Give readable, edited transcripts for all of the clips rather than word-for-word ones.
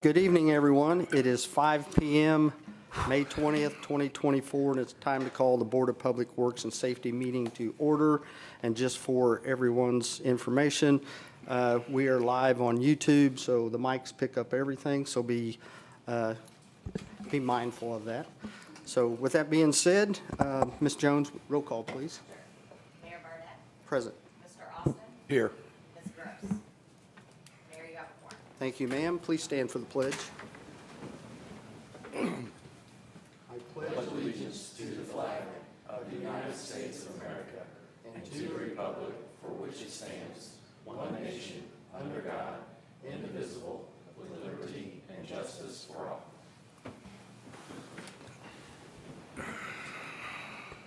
Good evening, everyone. It is 5 p.m., May 20th, 2024, and it's time to call the Board of Public Works and Safety meeting to order. And just for everyone's information, we are live on YouTube, so the mics pick up everything, so be mindful of that. So with that being said, Ms. Jones, roll call, please. Mayor Barnett. Present. Mr. Austin. Here. Ms. Gross. Mayor Yoccaform. Thank you, ma'am. Please stand for the pledge.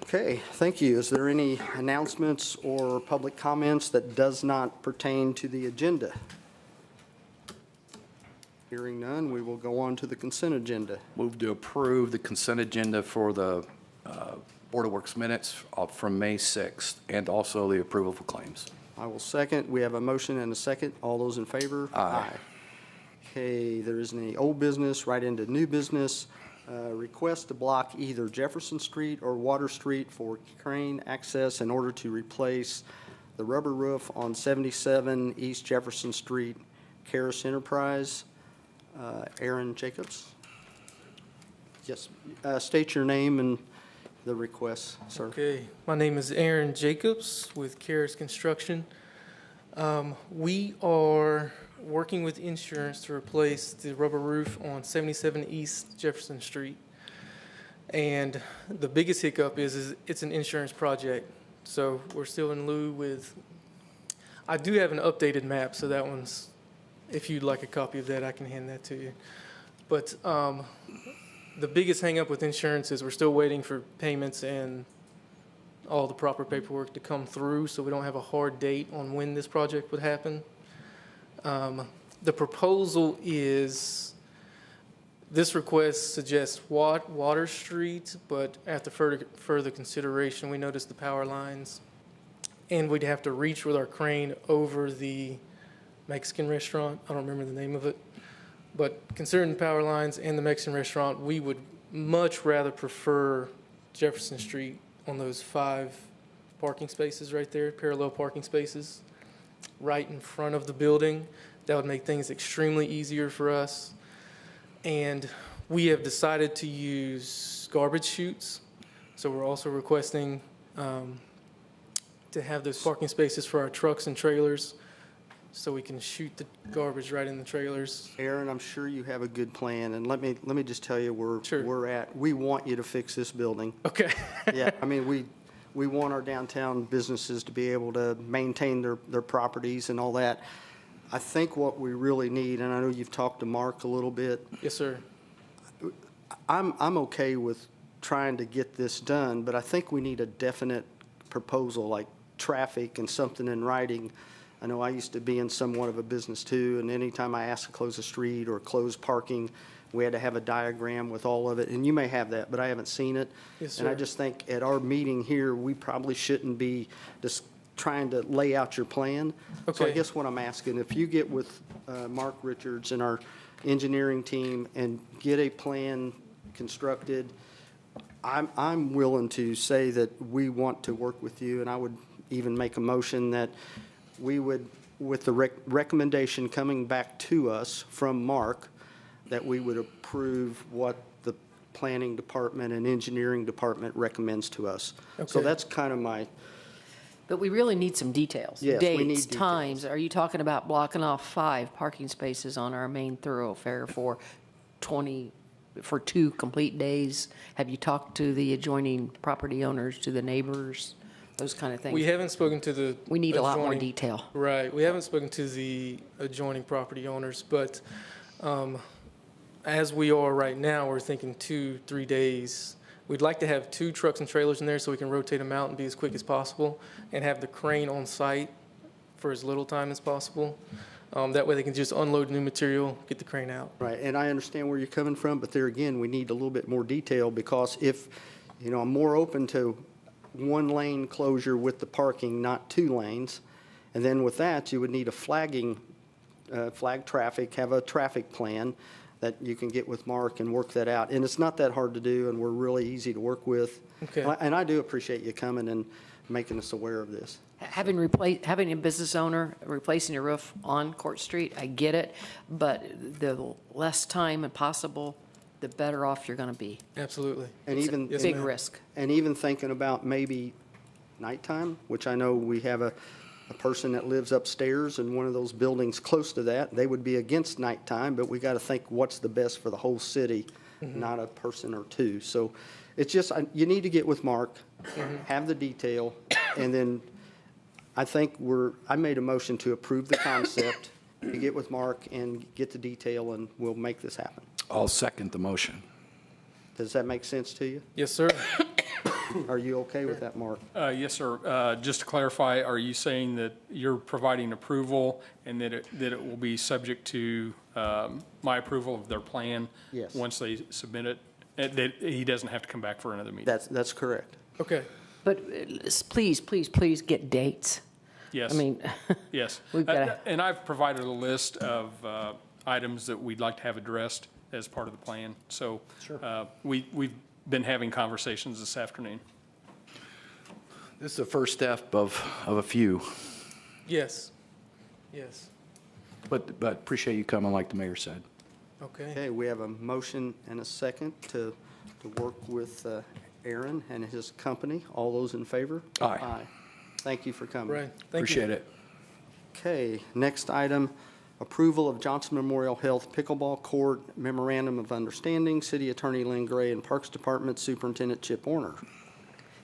Okay, thank you. Is there any announcements or public comments that does not pertain to the agenda? Hearing none, we will go on to the consent agenda. Move to approve the consent agenda for the Board of Works minutes from May 6th, and also the approval for claims. I will second. We have a motion and a second. All those in favor? Aye. Okay, there isn't any old business, right into new business. Request to block either Jefferson Street or Water Street for crane access in order to replace the rubber roof on 77 East Jefferson Street, Karis Enterprise. Aaron Jacobs. Yes, state your name and the request, sir. Okay, my name is Aaron Jacobs with Karis Construction. We are working with insurance to replace the rubber roof on 77 East Jefferson Street. And the biggest hiccup is it's an insurance project. So we're still in lieu with, I do have an updated map, so that one's, if you'd like a copy of that, I can hand that to you. But the biggest hang up with insurance is we're still waiting for payments and all the proper paperwork to come through, so we don't have a hard date on when this project would happen. The proposal is, this request suggests Water Street, but after further consideration, we noticed the power lines, and we'd have to reach with our crane over the Mexican restaurant. I don't remember the name of it. But considering the power lines and the Mexican restaurant, we would much rather prefer Jefferson Street on those 5 parking spaces right there, parallel parking spaces, right in front of the building. That would make things extremely easier for us. And we have decided to use garbage chutes. So we're also requesting to have those parking spaces for our trucks and trailers, so we can shoot the garbage right in the trailers. Aaron, I'm sure you have a good plan, and let me just tell you where Sure. we're at. We want you to fix this building. Okay. Yeah, I mean, we want our downtown businesses to be able to maintain their properties and all that. I think what we really need, and I know you've talked to Mark a little bit. Yes, sir. I'm okay with trying to get this done, but I think we need a definite proposal, like traffic and something in writing. I know I used to be in somewhat of a business too, and anytime I asked to close a street or close parking, we had to have a diagram with all of it, and you may have that, but I haven't seen it. Yes, sir. And I just think at our meeting here, we probably shouldn't be just trying to lay out your plan. So I Okay. guess what I'm asking, if you get with Mark Richards and our engineering team and get a plan constructed, I'm willing to say that we want to work with you, and I would even make a motion that we would, with the recommendation coming back to us from Mark, that we would approve what the planning department and engineering department recommends to us. So Okay. that's kind of my, But we really need some details. Yes, we need Dates, details. times. Are you talking about blocking off 5 parking spaces on our main thoroughfare for 2 complete days? Have you talked to the adjoining property owners, to the neighbors, those kind of things? We haven't spoken to the. We need a lot more adjoining- detail. Right, we haven't spoken to the adjoining property owners, but as we are right now, we're thinking 2-3 days. We'd like to have 2 trucks and trailers in there so we can rotate them out and be as quick as possible, and have the crane on site for as little time as possible. That way they can just unload new material, get the crane out. right, and I understand where you're coming from, but there again, we need a little bit more detail, because if, I'm more open to 1 lane closure with the parking, not 2 lanes. And then with that, you would need a flagging, flag traffic, have a traffic plan. that you can get with Mark and work that out. And it's not that hard to do, and we're really easy to work with. Okay. And I do appreciate you coming and making us aware of this. Having a business owner replacing a roof on Court Street, I get it, but the less time possible, the better off you're going to be. Absolutely. And It's a even, big risk. and even thinking about maybe nighttime, which I know we have a person that lives upstairs in one of those buildings close to that. They would be against nighttime, but we got to think what's the best for the whole city, not a person or two. So it's just, you need to get with Mark, have the detail, and then I think I made a motion to approve the concept, to get with Mark and get the detail, and we'll make this happen. I'll second the motion. Does that make sense to you? Yes, sir. Are you okay with that, Mark? Yes, sir. Just to clarify, are you saying that you're providing approval and that it will be subject to my approval of their plan? Yes. Once they submit it, and that he doesn't have to come back for another meeting? That's correct. Okay. But please, please, please get dates. Yes. I mean, Yes. we've gotta- And I've provided a list of items that we'd like to have addressed as part of the plan. So we've been having conversations this afternoon. This is the first step of a few, Yes. Yes. but appreciate you coming, like the mayor said. Okay. Okay, we have a motion and a second to work with Aaron and his company. All those in favor? Aye. Thank you for coming. Right. Thank you. Appreciate it. Okay, next item, approval of Johnson Memorial Health Pickleball Court Memorandum of Understanding, City Attorney Lynn Gray and Parks Department Superintendent Chip Warner.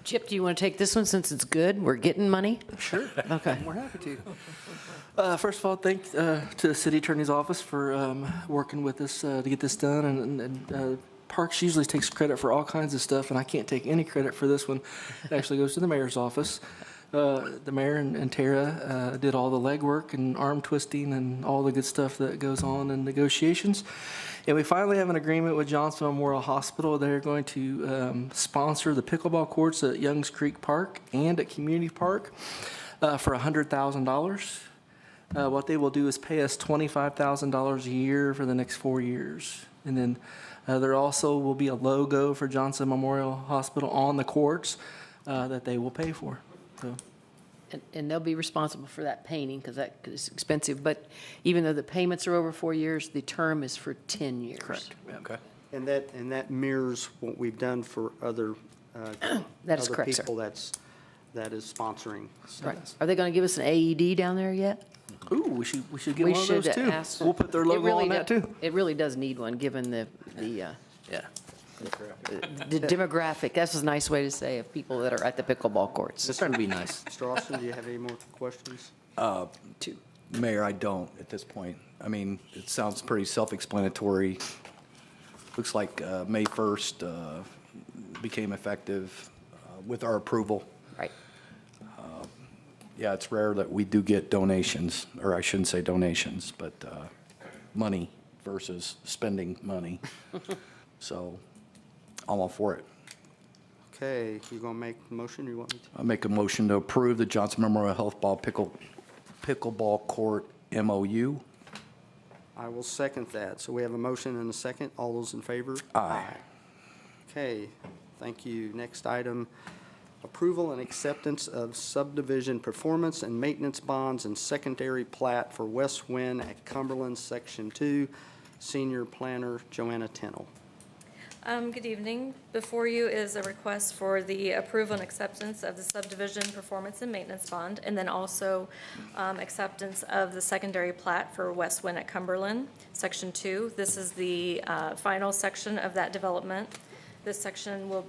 Chip, do you want to take this one since it's good? We're getting money? Sure. Okay. We're happy to. First of all, thanks to the city attorney's office for working with us to get this done. And Parks usually takes credit for all kinds of stuff, and I can't take any credit for this one. It actually goes to the mayor's office. The mayor and Tara did all the legwork and arm twisting and all the good stuff that goes on in negotiations. And we finally have an agreement with Johnson Memorial Hospital. They're going to sponsor the pickleball courts at Youngs Creek Park and at Community Park for $100,000. What they will do is pay us $25,000 a year for the next 4 years. And then there also will be a logo for Johnson Memorial Hospital on the courts that they will pay for. So. And they'll be responsible for that painting because that is expensive. But even though the payments are over 4 years, the term is for 10 years. Correct. Okay. And that mirrors what we've done for other That is other correct, sir. people that is sponsoring. Right. Are they going to give us an AED down there yet? Ooh, we should get We one of those should too. ask. We'll put their It logo really on that do- too. It really does need one, given the Yeah. the demographic. That's a nice way to say of people that are at the pickleball courts. It's trying to be nice. Mr. Austin, do you have any more questions? Mayor, I don't at this point. I mean, it sounds pretty self-explanatory. Looks like May 1st became effective with our approval. Right. Yeah, it's rare that we do get donations, or I shouldn't say donations, but money versus spending money. So I'm all for it. Okay, you gonna make the motion, or you want me to? I make a motion to approve the Johnson Memorial Health Ball Pickleball Court MOU. I will second that. So we have a motion and a second. All those in favor? Aye. Okay, thank you. Next item, approval and acceptance of subdivision performance and maintenance bonds and secondary plat for West Wynn at Cumberland, Section 2. Senior Planner Joanna Tennell. Good evening. Before you is a request for the approval and acceptance of the subdivision performance and maintenance bond, and then also acceptance of the secondary plat for West Wynn at Cumberland, Section 2. This is the final section of that development. This section will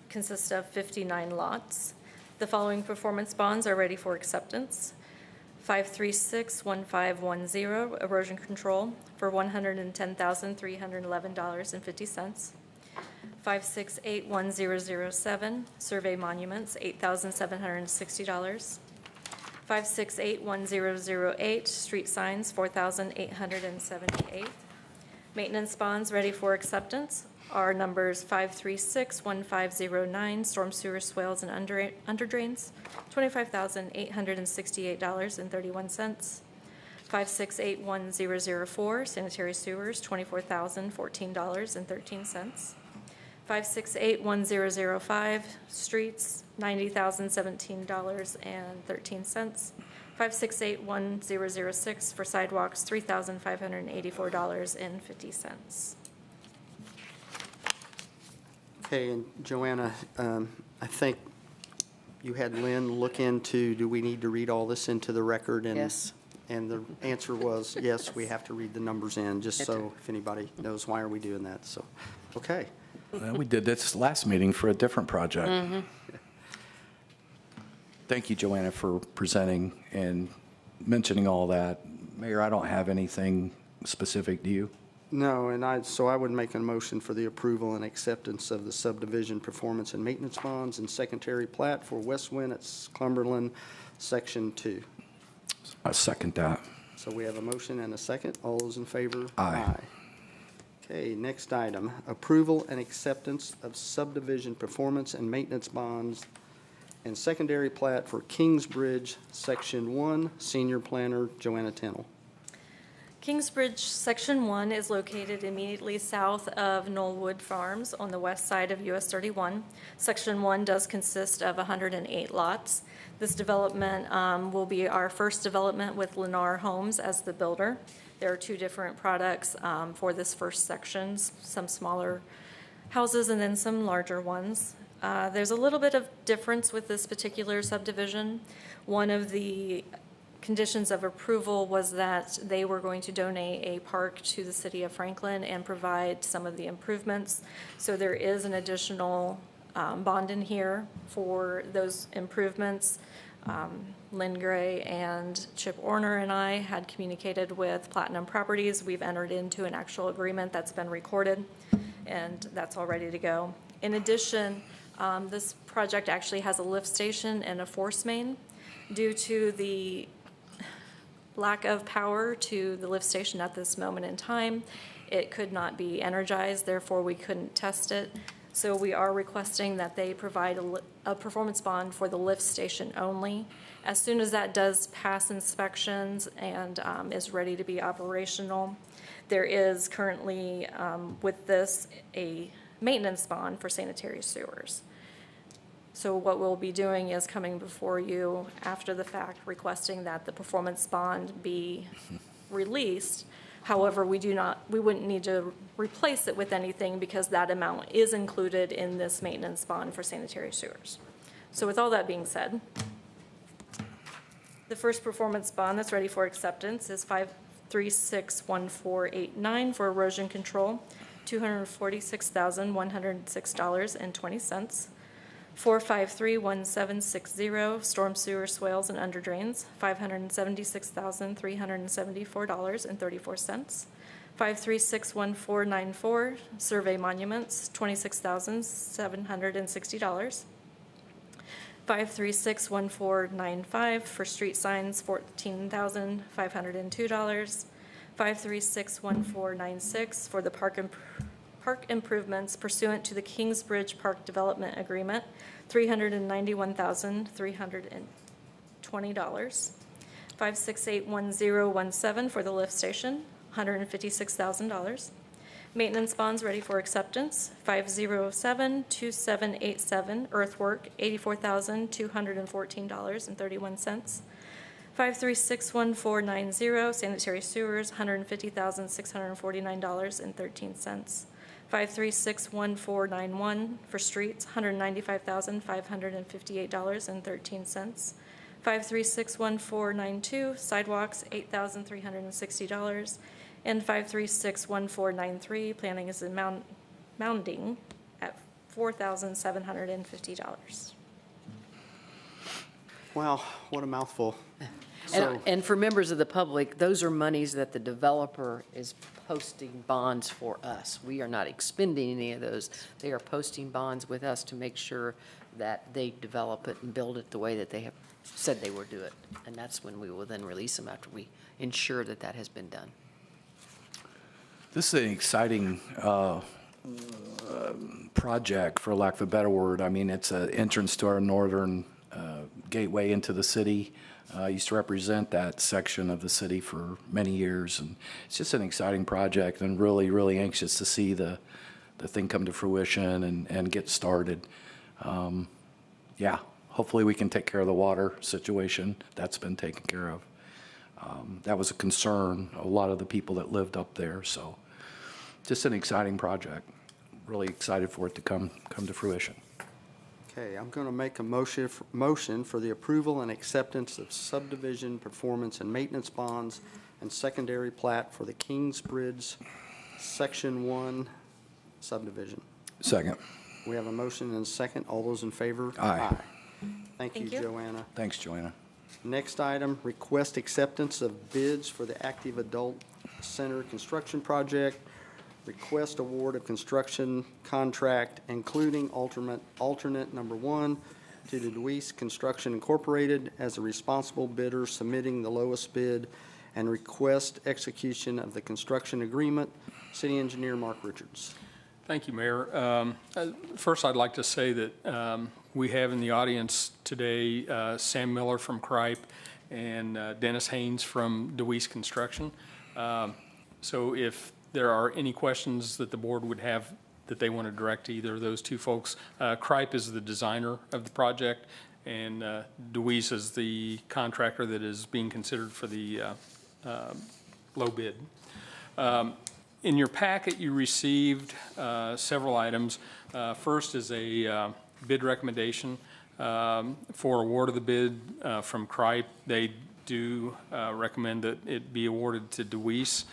consist of 59 lots. The following performance bonds are ready for acceptance. 5361510, erosion control for $110,311.50. 5681007, survey monuments, $8,760. 5681008, street signs, $4,878. Maintenance bonds ready for acceptance are numbers 5361509, storm sewer swales and underdrains, $25,868.31. 5681,004, sanitary sewers, $24,014.13. 5681,005, streets, $90,017.13. 5681,006 for sidewalks, $3,584.50. Okay, and Joanna, I think you had Lynn look into, do we need to read all this into the record? And Yes. And the answer was, yes, we have to read the numbers in, just so if anybody knows why are we doing that, so, okay. Well, we did this last meeting for a different project. Thank you, Joanna, for presenting and mentioning all that. Mayor, I don't have anything specific. Do you? No, and so I would make a motion for the approval and acceptance of the subdivision performance and maintenance bonds and secondary plat for West Wind at Cumberland, Section 2. I second that. So we have a motion and a second. All those in favor? Aye. Okay, next item, approval and acceptance of subdivision performance and maintenance bonds and secondary plat for Kingsbridge, Section 1, Senior Planner Joanna Tennell. Kingsbridge Section 1 is located immediately south of Knollwood Farms on the west side of US 31. Section 1 does consist of 108 lots. This development will be our first development with Lennar Homes as the builder. There are two different products for this first section, some smaller houses and then some larger ones. There's a little bit of difference with this particular subdivision. One of the conditions of approval was that they were going to donate a park to the city of Franklin and provide some of the improvements. So there is an additional bond in here for those improvements. Lynn Gray and Chip Orner and I had communicated with Platinum Properties. We've entered into an actual agreement that's been recorded, and that's all ready to go. In addition, this project actually has a lift station and a force main. Due to the lack of power to the lift station at this moment in time, it could not be energized, therefore we couldn't test it. So we are requesting that they provide a performance bond for the lift station only. As soon as that does pass inspections and is ready to be operational, there is currently with this a maintenance bond for sanitary sewers. So what we'll be doing is coming before you after the fact, requesting that the performance bond be released. However, we wouldn't need to replace it with anything because that amount is included in this maintenance bond for sanitary sewers. So with all that being said, the first performance bond that's ready for acceptance is 5361489 for erosion control, $246,106.20. 4531760, storm sewer swales and under drains, $576,374.34. 5361494, survey monuments, $26,760. 5361495 for street signs, $14,502. 5361496 for the park improvements pursuant to the Kingsbridge Park Development Agreement, $391,320. 5681017 for the lift station, $156,000. Maintenance bonds ready for acceptance, 5072787 earthwork, $84,214.31. 5361490 sanitary sewers, $150,649.13. 5361491 for streets, $195,558.13. 5361492 sidewalks, $8,360. And 5361493 planning is in mounding at $4,750. Wow, what a mouthful. So, And for members of the public, those are monies that the developer is posting bonds for us. We are not expending any of those. They are posting bonds with us to make sure that they develop it and build it the way that they have said they would do it. And that's when we will then release them after we ensure that that has been done. This is an exciting project, for lack of a better word. I mean, it's an entrance to our northern gateway into the city. I used to represent that section of the city for many years, and it's just an exciting project, and really, really anxious to see the thing come to fruition and get started. Yeah, hopefully we can take care of the water situation. That's been taken care of. That was a concern, a lot of the people that lived up there, so just an exciting project. Really excited for it to come to fruition. Okay, I'm going to make a motion for the approval and acceptance of subdivision performance and maintenance bonds and secondary plat for the Kingsbridge Section 1 subdivision. Second. We have a motion and a second. All those in favor? Aye. Thank you, Thank you. Joanna. Thanks, Joanna. Next item, request acceptance of bids for the Active Adult Center construction project. Request award of construction contract, including alternate number 1 to the Deweese Construction Incorporated as a responsible bidder submitting the lowest bid, and request execution of the construction agreement. City Engineer Mark Richards. Thank you, Mayor. First, I'd like to say that we have in the audience today Sam Miller from Cripe and Dennis Haynes from Deweese Construction. So if there are any questions that the board would have that they want to direct to either of those two folks, Cripe is the designer of the project, and Deweese is the contractor that is being considered for the low bid. In your packet, you received several items. First is a bid recommendation for award of the bid from Cripe. They do recommend that it be awarded to Deweese.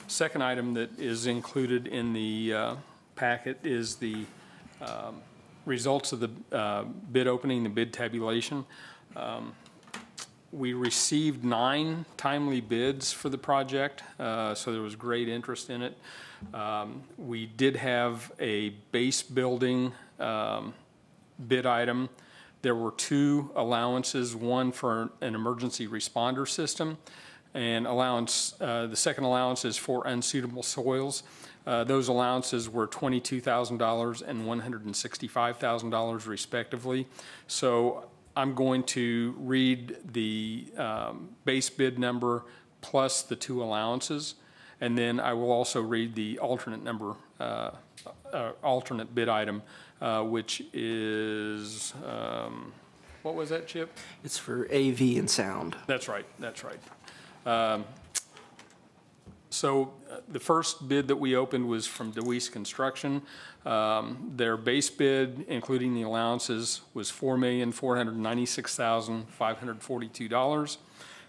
Second item that is included in the packet is the results of the bid opening, the bid tabulation. We received 9 timely bids for the project, so there was great interest in it. We did have a base building bid item. There were 2 allowances, one for an emergency responder system, and the second allowance is for unsuitable soils. Those allowances were $22,000 and $165,000 respectively. So I'm going to read the base bid number plus the 2 allowances, and then I will also read the alternate number, alternate bid item, which is, what was that, Chip? It's for AV and sound. That's right, that's right. So the first bid that we opened was from Deweese Construction. Their base bid, including the allowances, was $4,496,542,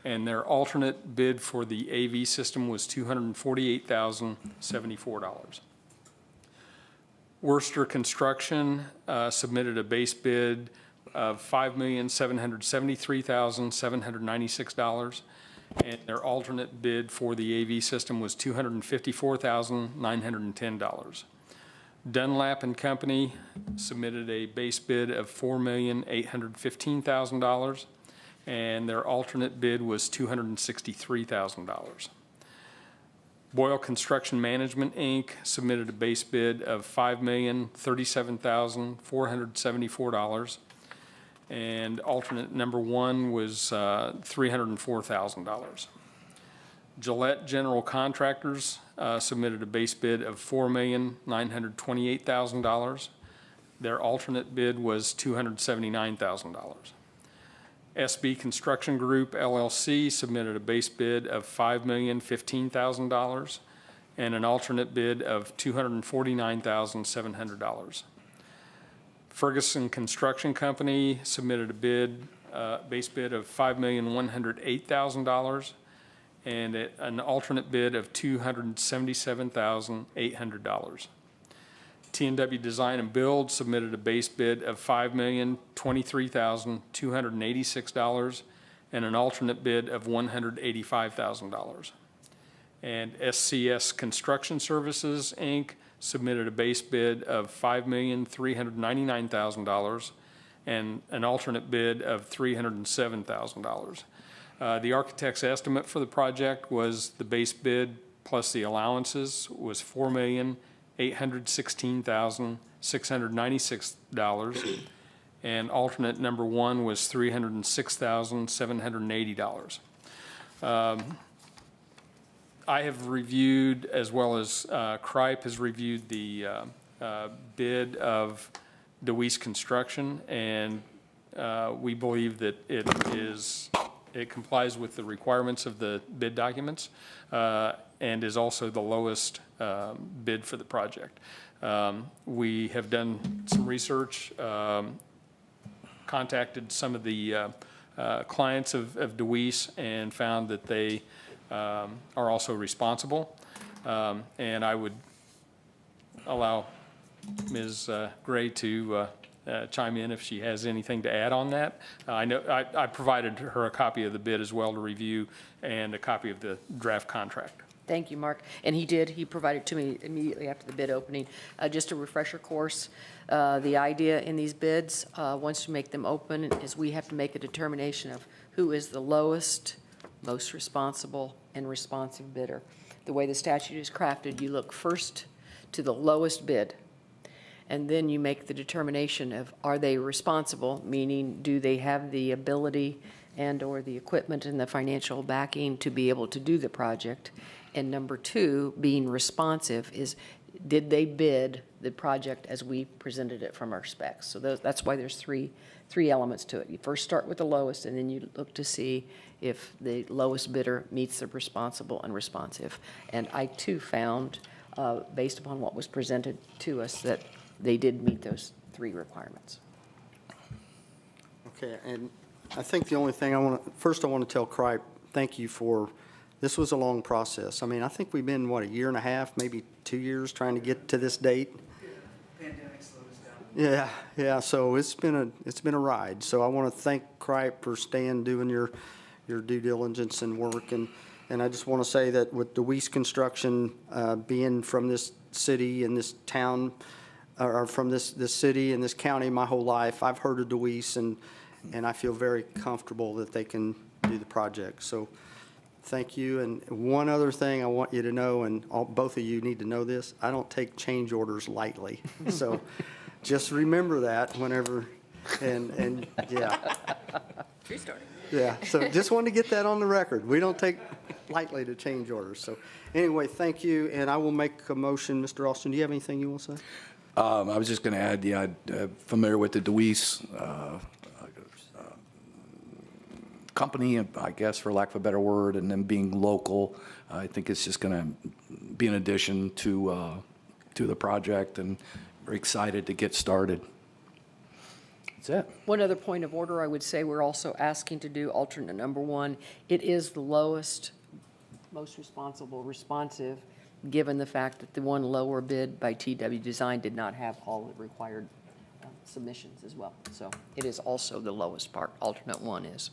and their alternate bid for the AV system was $248,074. Worcester Construction submitted a base bid of $5,773,796. And their alternate bid for the AV system was $254,910. Dunlap and Company submitted a base bid of $4,815,000, and their alternate bid was $263,000. Boyle Construction Management, Inc. submitted a base bid of $5,037,474. And alternate number 1 was $304,000. Gillette General Contractors submitted a base bid of $4,928,000. Their alternate bid was $279,000. SB Construction Group, LLC submitted a base bid of $5,015,000 and an alternate bid of $249,700. Ferguson Construction Company submitted a bid, base bid of $5,108,000 and an alternate bid of $277,800. T&W Design and Build submitted a base bid of $5,023,286 and an alternate bid of $185,000. And SCS Construction Services, Inc. submitted a base bid of $5,399,000 and an alternate bid of $307,000. The architect's estimate for the project was the base bid plus the allowances was $4,816,696, and alternate number 1 was $306,780. I have reviewed, as well as Cripe has reviewed the bid of DeWeese Construction, and we believe that it complies with the requirements of the bid documents and is also the lowest bid for the project. We have done some research, contacted some of the clients of DeWeese, and found that they are also responsible. And I would allow Ms. Gray to chime in if she has anything to add on that. I know I provided her a copy of the bid as well to review, and a copy of the draft contract. Thank you, Mark. And he provided to me immediately after the bid opening. Just a refresher course, the idea in these bids, once you make them open, is we have to make a determination of who is the lowest, most responsible, and responsive bidder. The way the statute is crafted, you look first to the lowest bid, and then you make the determination of, are they responsible, meaning do they have the ability and/or the equipment and the financial backing to be able to do the project? And number 2, being responsive, is did they bid the project as we presented it from our specs? So that's why there's three elements to it. You first start with the lowest, and then you look to see if the lowest bidder meets the responsible and responsive. And I too found, based upon what was presented to us, that they did meet those 3 requirements. Okay, and I think the only thing I want to tell Cripe, thank you for, this was a long process. I mean, I think we've been, what, a year and a half, maybe 2 years trying to get to this date? Pandemic slowed us down. Yeah, so it's been a ride. So I want to thank Cripe for staying, doing your due diligence and work. And I just want to say that with DeWeese Construction, being from this city and this town, or from this city and this county my whole life, I've heard of DeWeese, and I feel very comfortable that they can do the project. So thank you. And one other thing I want you to know, and both of you need to know this, I don't take change orders lightly. So just remember that whenever, and yeah. True story. Yeah, so just wanted to get that on the record. We don't take lightly to change orders. So anyway, thank you, and I will make a motion. Mr. Austin, do you have anything you want to say? I was just going to add, yeah, I'm familiar with the DeWeese company, I guess, for lack of a better word, and them being local. I think it's just going to be an addition to the project, and we're excited to get started. That's it. One other point of order, I would say we're also asking to do alternate number 1. It is the lowest, most responsive, given the fact that the one lower bid by TW Design did not have all the required submissions as well. So it is also the lowest part. Alternate 1 is.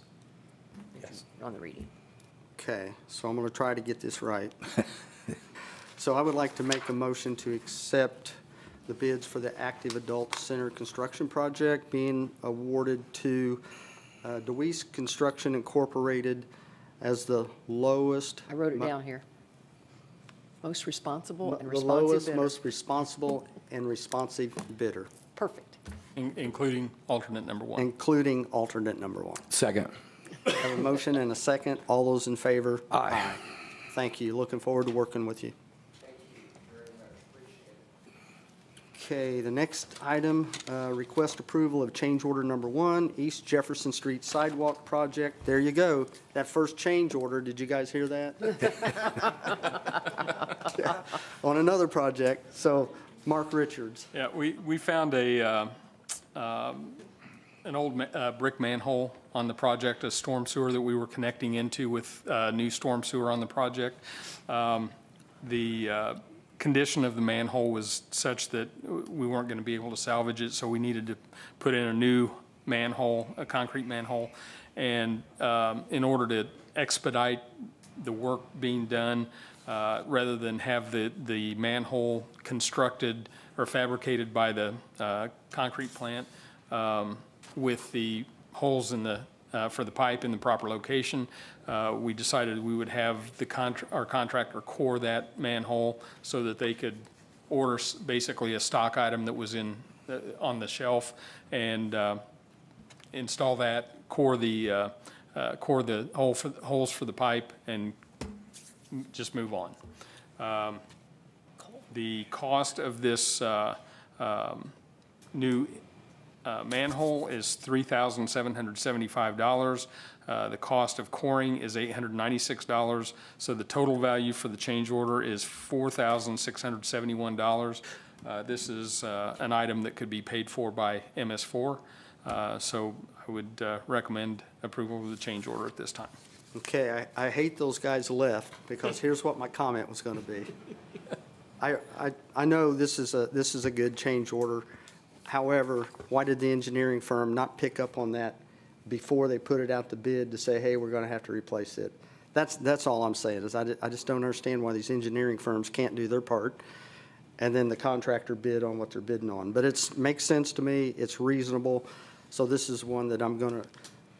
Yes. On the reading. Okay, so I'm going to try to get this right. So I would like to make a motion to accept the bids for the Active Adult Center construction project being awarded to DeWeese Construction Incorporated as the lowest. I wrote it down here. Most responsible and The responsive lowest, bidder. most responsible and responsive bidder, Perfect. Including alternate number 1. including alternate number 1. Second. I have a motion and a second. All those in favor? Aye. Thank you. Looking forward to working with you. Okay, the next item, request approval of change order number 1, East Jefferson Street Sidewalk Project. There you go. That first change order, did you guys hear that? Yeah, on another project. So, Mark Richards. Yeah, we found an old brick manhole on the project, a storm sewer that we were connecting into with new storm sewer on the project. The condition of the manhole was such that we weren't going to be able to salvage it, so we needed to put in a new manhole, a concrete manhole. And in order to expedite the work being done, rather than have the manhole constructed or fabricated by the concrete plant with the holes in for the pipe in the proper location, we decided we would have our contractor core that manhole so that they could order basically a stock item that was on the shelf and install that, core the holes for the pipe, and just move on. The cost of this new manhole is $3,775. The cost of coring is $896. So the total value for the change order is $4,671. This is an item that could be paid for by MS4. So I would recommend approval of the change order at this time. Okay, I hate those guys left, because here's what my comment was going to be. I know this is a good change order. However, why did the engineering firm not pick up on that before they put it out to bid to say, hey, we're going to have to replace it? That's all I'm saying, is I just don't understand why these engineering firms can't do their part, and then the contractor bid on what they're bidding on. But it makes sense to me, it's reasonable, so this is one that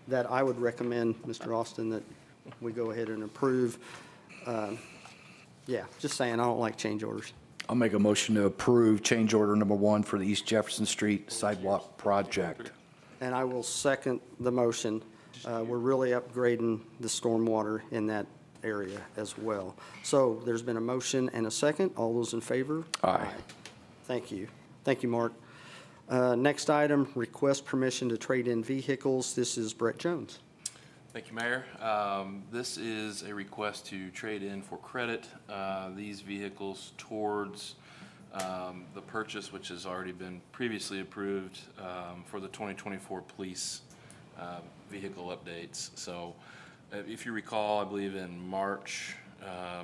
that I would recommend, Mr. Austin, that we go ahead and approve. Yeah, just saying, I don't like change orders. I'll make a motion to approve change order number 1 for the East Jefferson Street sidewalk project. And I will second the motion. We're really upgrading the stormwater in that area as well. So there's been a motion and a second. All those in favor? Aye. Thank you. Thank you, Mark. Next item, request permission to trade in vehicles. This is Brett Jones. Thank you, Mayor. This is a request to trade in for credit these vehicles towards the purchase, which has already been previously approved for the 2024 police vehicle updates. So if you recall, I believe in March,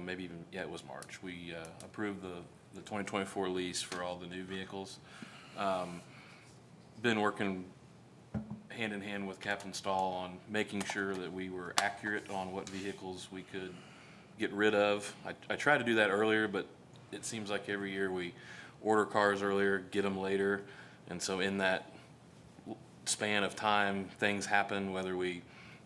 maybe even, yeah, it was March, we approved the 2024 lease for all the new vehicles. Been working hand in hand with Captain Stahl on making sure that we were accurate on what vehicles we could get rid of. I tried to do that earlier, but it seems like every year we order cars earlier, get them later, and so in that span of time, things happen, whether we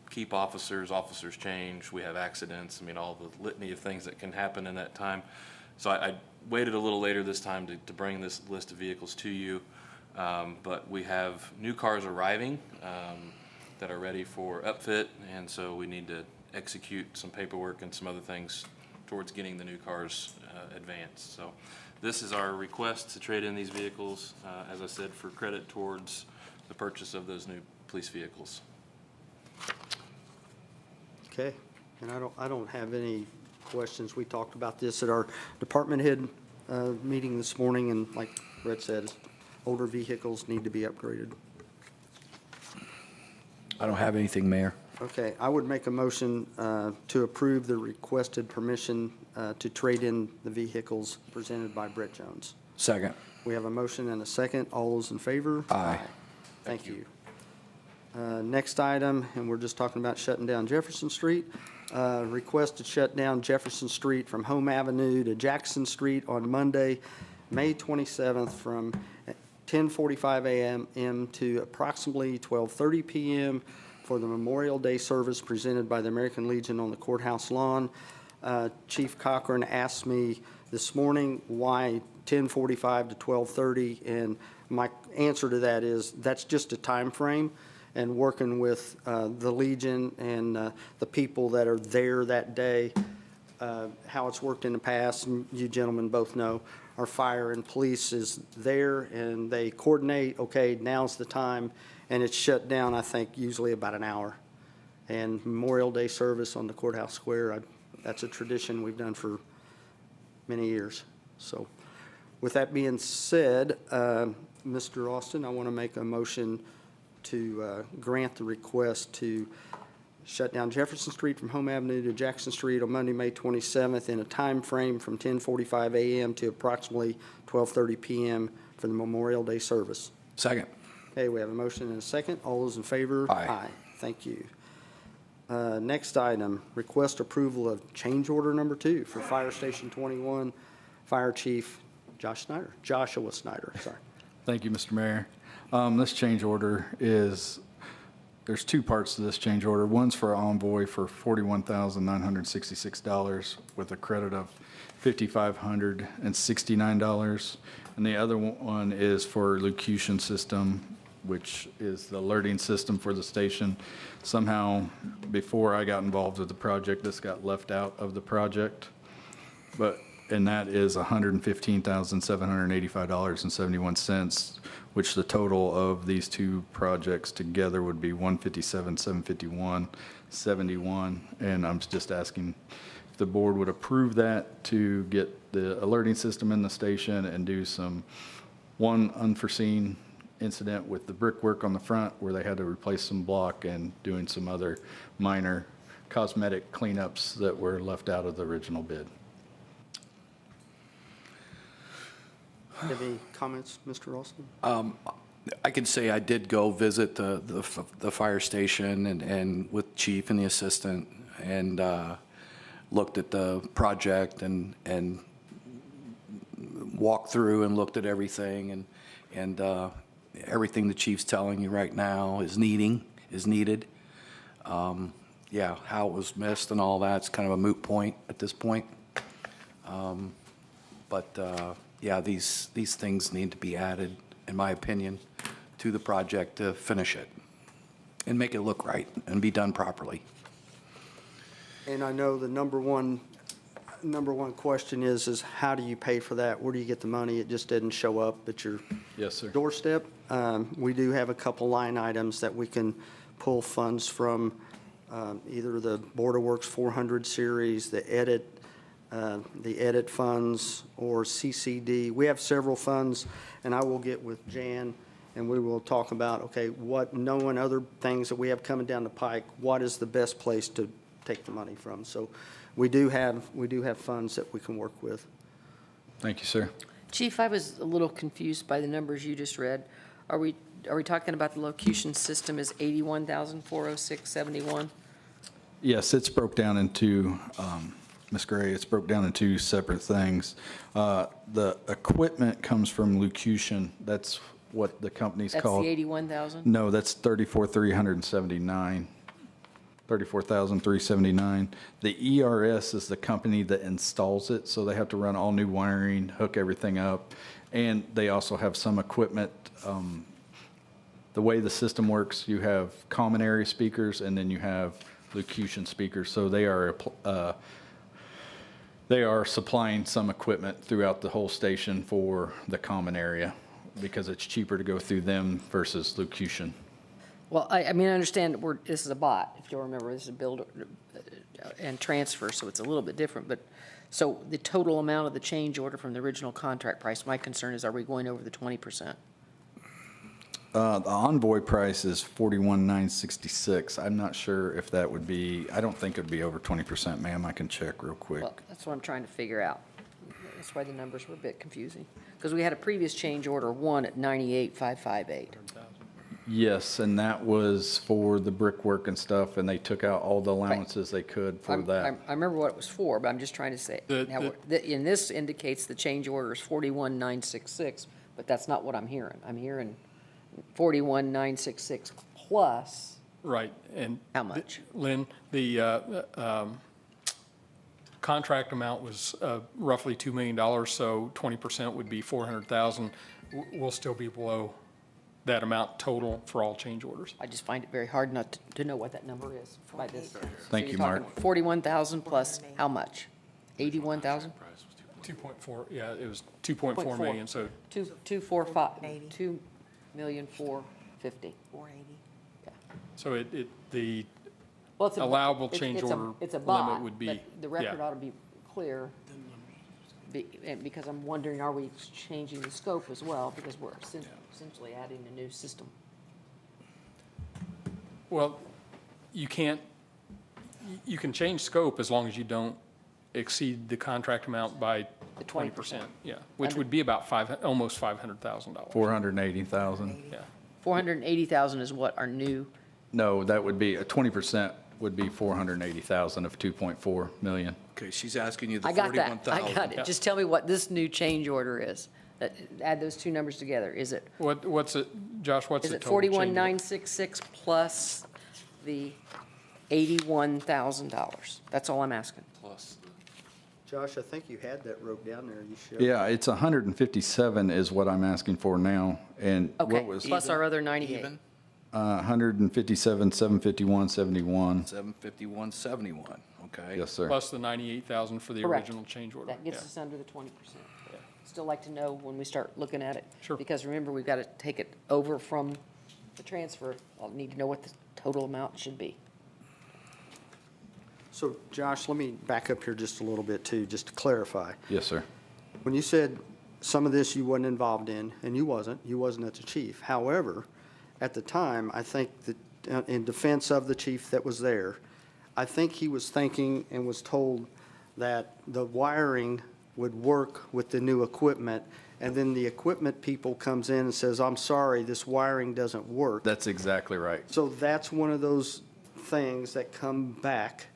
keep officers change, we have accidents, I mean, all the litany of things that can happen in that time. So I waited a little later this time to bring this list of vehicles to you. But we have new cars arriving that are ready for upfit, and so we need to execute some paperwork and some other things towards getting the new cars advanced. So this is our request to trade in these vehicles, as I said, for credit towards the purchase of those new police vehicles. Okay, and I don't have any questions. We talked about this at our department head meeting this morning, and like Brett said, older vehicles need to be upgraded. I don't have anything, Mayor. Okay, I would make a motion to approve the requested permission to trade in the vehicles presented by Brett Jones. Second. We have a motion and a second. All those in favor? Aye. Thank you. Next item, and we're just talking about shutting down Jefferson Street. Request to shut down Jefferson Street from Home Avenue to Jackson Street on Monday, May 27th from 10:45 a.m. to approximately 12:30 p.m. for the Memorial Day service presented by the American Legion on the courthouse lawn. Chief Cochran asked me this morning why 10:45 to 12:30, and my answer to that is that's just a time frame, and working with the Legion and the people that are there that day, how it's worked in the past, and you gentlemen both know, our fire and police is there and they coordinate, okay, now's the time, and it's shut down, I think, usually about an hour. And Memorial Day service on the courthouse square, that's a tradition we've done for many years. So with that being said, Mr. Austin, I want to make a motion to grant the request to shut down Jefferson Street from Home Avenue to Jackson Street on Monday, May 27th in a time frame from 10:45 a.m. to approximately 12:30 p.m. for the Memorial Day service. Second. Okay, we have a motion and a second. All those in favor? Aye. Thank you. Next item, request approval of change order number 2 for Fire Station 21, Fire Chief Joshua Snyder, sorry. Thank you, Mr. Mayor. This change order there's two parts to this change order. One's for Envoy for $41,966 with a credit of $5,569. And the other one is for Locution System which is the alerting system for the station. Somehow, before I got involved with the project, this got left out of the project. And that is $115,785.71, which the total of these two projects together would be $157,751.71. And I'm just asking if the board would approve that to get the alerting system in the station and do one unforeseen incident with the brickwork on the front where they had to replace some block and doing some other minor cosmetic cleanups that were left out of the original bid. Have any comments, Mr. Ralston? I can say I did go visit the fire station and with chief and the assistant and looked at the project and walked through and looked at everything and everything the chief's telling you right now is needed. Yeah, how it was missed and all that's kind of a moot point at this point. Yeah, these things need to be added, in my opinion, to the project to finish it and make it look right and be done properly. And I know the number one question is how do you pay for that? Where do you get the money? It just didn't show up at your Yes, sir. doorstep. We do have a couple line items that we can pull funds from, either the Board of Works 400 series, the edit funds, or CCD. We have several funds, and I will get with Jan, and we will talk about, okay, knowing other things that we have coming down the pike, what is the best place to take the money from? So we do have funds that we can work with. Thank you, sir. Chief, I was a little confused by the numbers you just read. Are we talking about the locution system is 81,406.71? Yes, it's broke down into, Ms. Gray, it's broke down into separate things. The equipment comes from Locution. That's what the company's That's called. the 81,000? No, that's 34,379. 34,379. The ERS is the company that installs it, so they have to run all new wiring, hook everything up, and they also have some equipment. The way the system works, you have common area speakers, and then you have Locution speakers. So they are supplying some equipment throughout the whole station for the common area because it's cheaper to go through them versus Locution. Well, I mean, I understand this is a bot, if you'll remember, this is a build and transfer, so it's a little bit different, but, so the total amount of the change order from the original contract price, my concern is, are we going over the 20%? The Envoy price is $41,966. I'm not sure if that would be, I don't think it'd be over 20%, ma'am. I can check real quick. Well, that's what I'm trying to figure out. That's why the numbers were a bit confusing. Because we had a previous change order one at 98,558. Yes, and that was for the brickwork and stuff, and they took out all the allowances they could for that. I remember what it was for, but I'm just trying to say, now, and this indicates the change order is 41,966, but that's not what I'm hearing. I'm hearing 41,966 plus. Right, and. How much? Lynn, the contract amount was roughly $2 million, so 20% would be $400,000. We'll still be below that amount total for all change orders. I just find it very hard not to know what that number is by this. Thank you, Mark. 41,000 plus how much? 81,000? 2.4, yeah, it was 2.4 million, so 2,450. 480. so the Well, it's a- allowable it's- change it's a- order it's a limit bot, would be, but the record yeah. ought to be clear, because I'm wondering, are we changing the scope as well? Because we're essentially adding a new system. Well, you can change scope as long as you don't exceed the contract amount by The 20%. Yeah, which would be about almost $500,000. 480,000. Yeah. 480,000 is what our new, No, that would be, 20% would be 480,000 of 2.4 million. Okay, she's asking you the I got that, 41,000. I got it. Just tell me what this new change order is. Add those two numbers together. Is it, What's it, Josh, what's is the it total change? 41,966 plus the $81,000? That's all I'm asking. Plus Josh, I think you had that wrote down there. You should. Yeah, it's 157 is what I'm asking for now, and Okay, what was plus our other 98. Even 157, 751, 71. 751.71, okay? Yes, sir. Plus the 98,000 for the Correct. original change order. That gets Yeah. us under the 20%. Still like to know when we start looking at it. Sure. Because remember, we've got to take it over from the transfer. I'll need to know what the total amount should be. So Josh, let me back up here just a little bit too, just to clarify. Yes, sir. When you said some of this you wasn't involved in, and you wasn't as a chief. However, at the time, I think that in defense of the chief that was there, I think he was thinking and was told that the wiring would work with the new equipment, and then the equipment people comes in and says, I'm sorry, this wiring doesn't work. That's exactly right. So that's one of those things that come back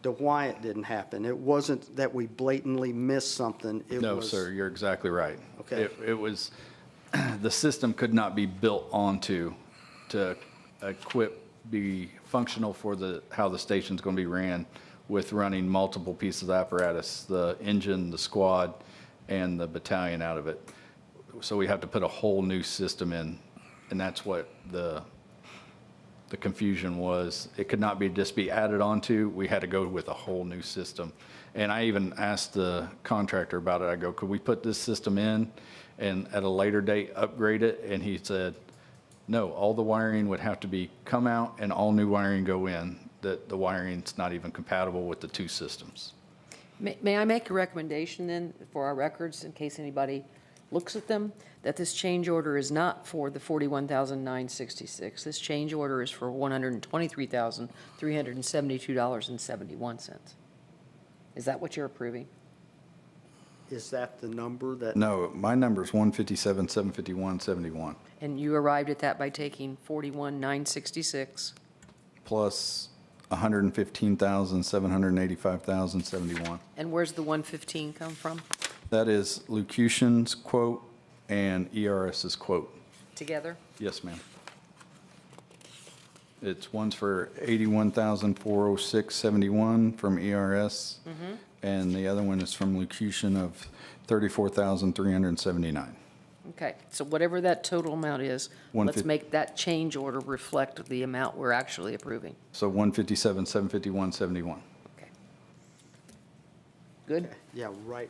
to why it didn't happen. It wasn't that we blatantly missed something. It No, was- sir, you're exactly right. Okay. It was, the system could not be built onto to be functional for how the station's going to be ran with running multiple pieces of apparatus, the engine, the squad, and the battalion out of it. So we have to put a whole new system in, and that's what the confusion was. It could not just be added onto. We had to go with a whole new system. And I even asked the contractor about it. I go, could we put this system in and at a later date upgrade it? And he said, no, all the wiring would have to come out and all new wiring go in. That the wiring's not even compatible with the two systems. May I make a recommendation then for our records, in case anybody looks at them, that this change order is not for the $41,966. This change order is for $123,372.71. Is that what you're approving? Is that the number that? No, my number's 157, 751, 71, And you arrived at that by taking 41,966. plus 115,000, 785,071. And where's the 115 come from? That is Locution's quote and ERS's quote. Together? Yes, ma'am. One's for 81,406.71 from ERS, and the other one is from Locution of 34,379. Okay, so whatever that total amount is, let's 150. make that change order reflect the amount we're actually approving. So 157, 751, 71. Okay. Good? Yeah, right.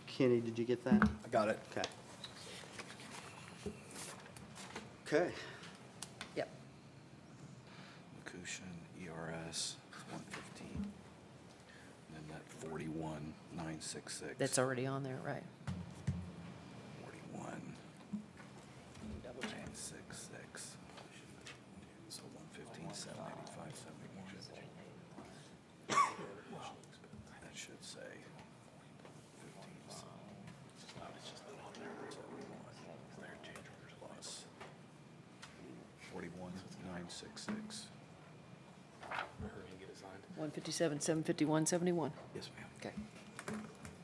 Kenny, did you get that? I got it. Okay. Okay. Yep. Locution, ERS, 115. And then that 41,966. That's already on there, right? 41,966. So 115, 785, 71. That should say 15. Plus 41,966. 157, 751, 71. Yes, ma'am. Okay.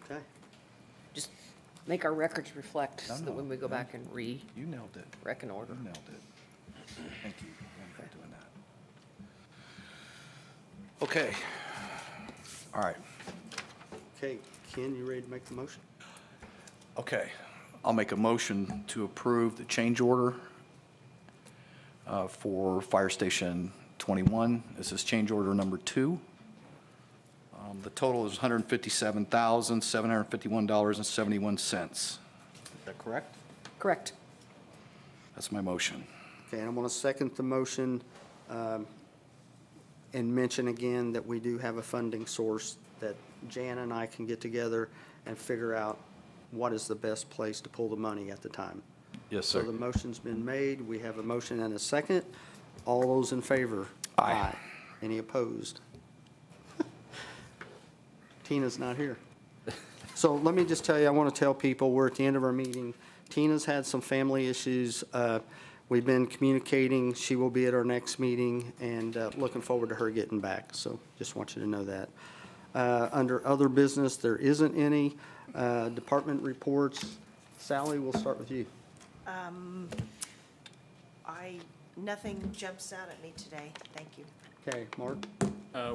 Okay. Just make our records reflect so that No, when we go no. back and You nailed it. reckon order. You nailed it. Thank you for doing that. Okay. All right. Okay, Ken, you ready to make the motion? Okay. I'll make a motion to approve the change order for Fire Station 21. This is change order number 2. The total is $157,751.71. Is that correct? Correct. That's my motion. Okay, and I want to second the motion and mention again that we do have a funding source that Jan and I can get together and figure out what is the best place to pull the money at the time. Yes, So sir. the motion's been made. We have a motion and a second. All those in favor? Aye. Any opposed? Tina's not here. So let me just tell you, I want to tell people, we're at the end of our meeting. Tina's had some family issues. We've been communicating. She will be at our next meeting, and looking forward to her getting back. So just want you to know that. Under other business, there isn't any. Department reports. Sally, we'll start with you. Nothing jumps out at me today. Thank you. Okay, Mark?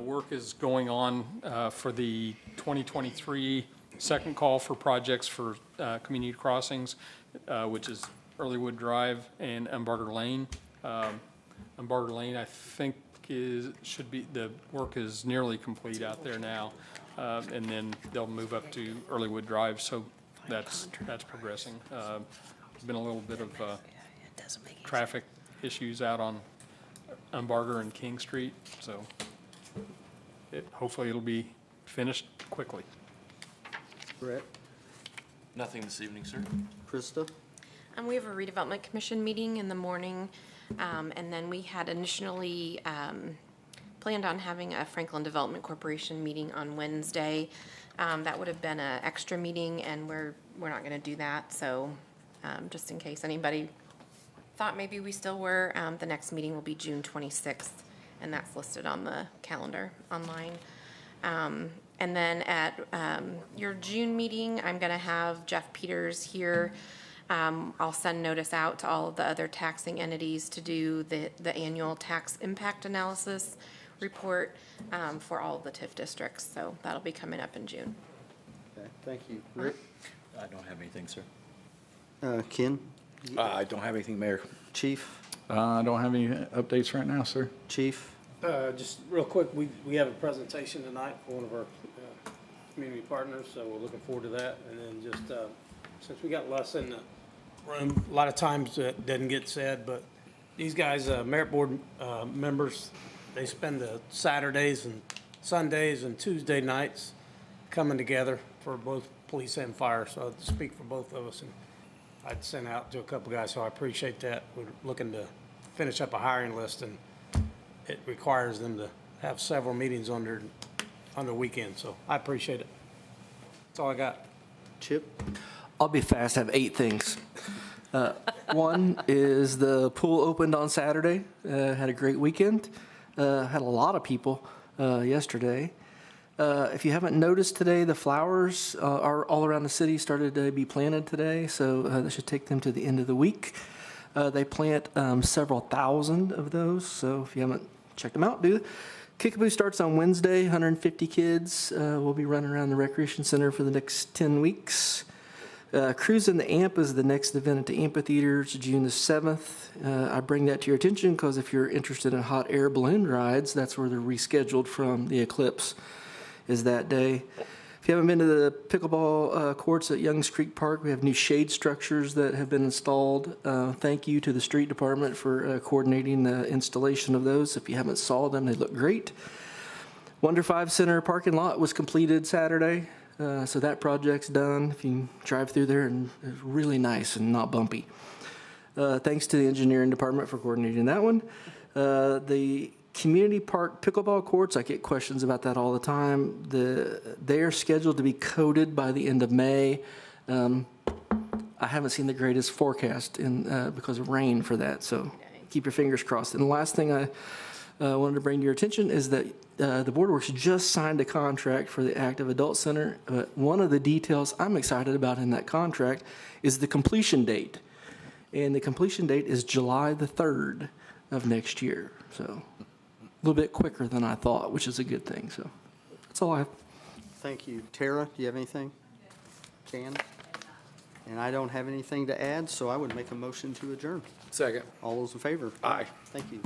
Work is going on for the 2023 second call for projects for community crossings, which is Earlywood Drive and Umbarger Lane. Umbarger Lane, I think, the work is nearly complete out there now. And then they'll move up to Earlywood Drive, so that's progressing. There's been a little bit of traffic issues out on Umbarger and King Street, so hopefully it'll be finished quickly. Brett, Nothing this evening, sir. Krista? We have a redevelopment commission meeting in the morning, and then we had initially planned on having a Franklin Development Corporation meeting on Wednesday. That would have been an extra meeting, and we're not going to do that. So, just in case anybody thought maybe we still were, the next meeting will be June 26th, and that's listed on the calendar online. And then at your June meeting, I'm going to have Jeff Peters here. I'll send notice out to all of the other taxing entities to do the annual tax impact analysis report for all of the TIF districts. So that'll be coming up in June. Okay, thank you. Rick? I don't have anything, sir. Ken? I don't have anything, Mayor. Chief? I don't have any updates right now, sir. Chief? Just real quick, we have a presentation tonight for one of our community partners, so we're looking forward to that. And then just, since we got less in the room, a lot of times that doesn't get said, but these guys, merit board members, they spend the Saturdays and Sundays and Tuesday nights coming together for both police and fire, so I'd speak for both of us. And I'd sent out to a couple guys, so I appreciate that. We're looking to finish up a hiring list, and it requires them to have several meetings on the weekend, so I appreciate it. That's all I got. Chip? I'll be fast, I have 8 things. One is the pool opened on Saturday, had a great weekend, had a lot of people yesterday. If you haven't noticed today, the flowers are all around the city started to be planted today, so that should take them to the end of the week. They plant several thousand of those, so if you haven't checked them out, do. Kickapoo starts on Wednesday, 150 kids will be running around the recreation center for the next 10 weeks. Cruise in the Amp is the next event at the amphitheater. It's June the 7th. I bring that to your attention because if you're interested in hot air balloon rides, that's where they're rescheduled from. The Eclipse is that day. If you haven't been to the pickleball courts at Youngs Creek Park, we have new shade structures that have been installed. Thank you to the street department for coordinating the installation of those. If you haven't saw them, they look great. Wonder 5 Center parking lot was completed Saturday. So that project's done. If you drive through there, and it's really nice and not bumpy. Thanks to the engineering department for coordinating that one. The community park pickleball courts, I get questions about that all the time. They are scheduled to be coated by the end of May. I haven't seen the greatest forecast because of rain for that, so keep your fingers crossed. And the last thing I wanted to bring to your attention is that the Board of Works just signed a contract for the Active Adult Center. One of the details I'm excited about in that contract is the completion date. And the completion date is July the 3rd of next year. So a little bit quicker than I thought, which is a good thing. So that's all I have. Thank you. Tara, do you have anything? Jan? And I don't have anything to add, so I would make a motion to adjourn. Second. All those in favor? Aye. Thank you.